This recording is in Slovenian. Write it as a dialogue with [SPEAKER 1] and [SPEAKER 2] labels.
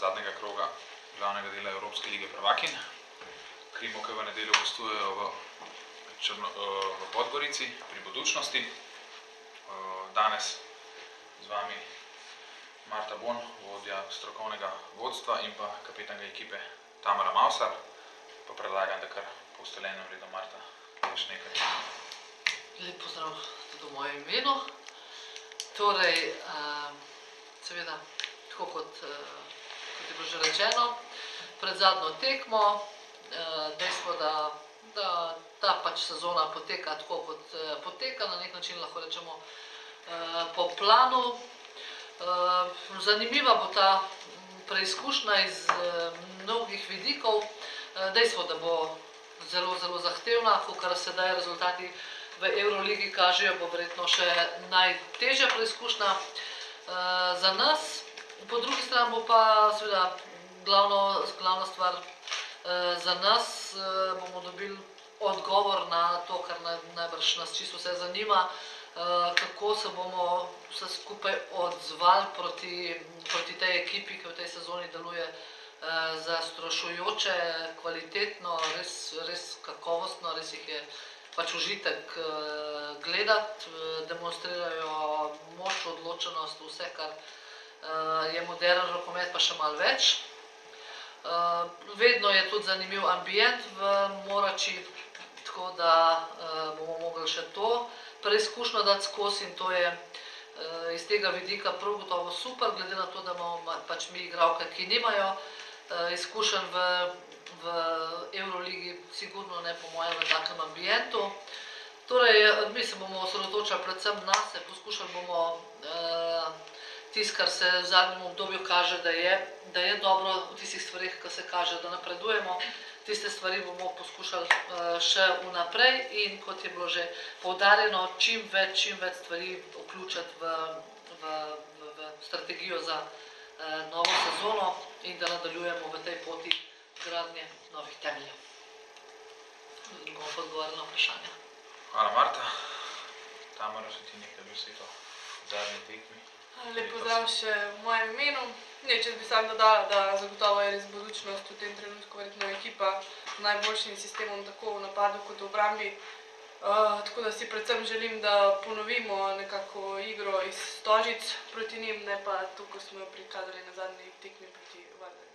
[SPEAKER 1] zadnjega kroga glavnega dela Evropske lige prvakin. Krimovke v nedeljo gostujejo v Podgorici pri Budućnosti. Danes z vami Marta Bon, vodja strokovnega vodstva in pa kapetanka ekipe Tamara Mavsar. Pa predlagam, da kar po ustaljenem redu Marta veš nekaj.
[SPEAKER 2] Lep pozdrav tudi v mojem imenu. Torej, seveda, tako kot je bilo že rečeno, pred zadnjo tekmo, dejstvo, da ta pač sezona poteka tako, kot poteka, na nek način lahko rečemo po planu. Zanimiva bo ta preizkušnja iz mnogih vidikov. Dejstvo, da bo zelo, zelo zahtevna, kar sedaj rezultati v Euroligi kažejo, bo verjetno še najtežja preizkušnja za nas. Po drugi strani bo pa seveda glavna stvar za nas, bomo dobili odgovor na to, kar najbrž nas čisto vse zanima, kako se bomo vse skupaj odzvali proti tej ekipi, ki v tej sezoni deluje zastrašujoče, kvalitetno, res kakovostno, res jih je pač užitek gledati, demonstrirajo moč, odločenost, vse, kar je moderen rokomet, pa še malo več. Vedno je tudi zanimiv ambient v Morači, tako da bomo mogli še to preizkušnjo dati skozi in to je iz tega vidika prav gotovo super, glede na to, da imamo pač mi igralke, ki nimajo izkušenj v Euroligi, sigurno ne po mojem v takem ambientu. Torej, mi se bomo osredotočali predvsem nase, poskušali bomo tisto, kar se v zadnjem obdobju kaže, da je dobro v tistih stvarih, ki se kaže, da napredujemo. Tiste stvari bomo poskušali še vnaprej in kot je bilo že poudarjeno, čim več stvari vključiti v strategijo za novo sezono in da nadaljujemo v tej poti gradnje novih temeljev. Bomo pa odgovarjali na vprašanja.
[SPEAKER 1] Hvala, Marta. Tamara, še ti nekaj besed o zadnji tekmi.
[SPEAKER 3] Lep pozdrav še v mojem imenu. Če bi sam dodala, da zagotovo je res Budućnost v tem trenutku verjetno ekipa z najboljšim sistemom tako v napadu kot v obrambi. Tako da si predvsem želim, da ponovimo nekako igro iz Stožic proti njim, ne pa to, ko smo jo prikazali na zadnji tekmi proti Vardarju.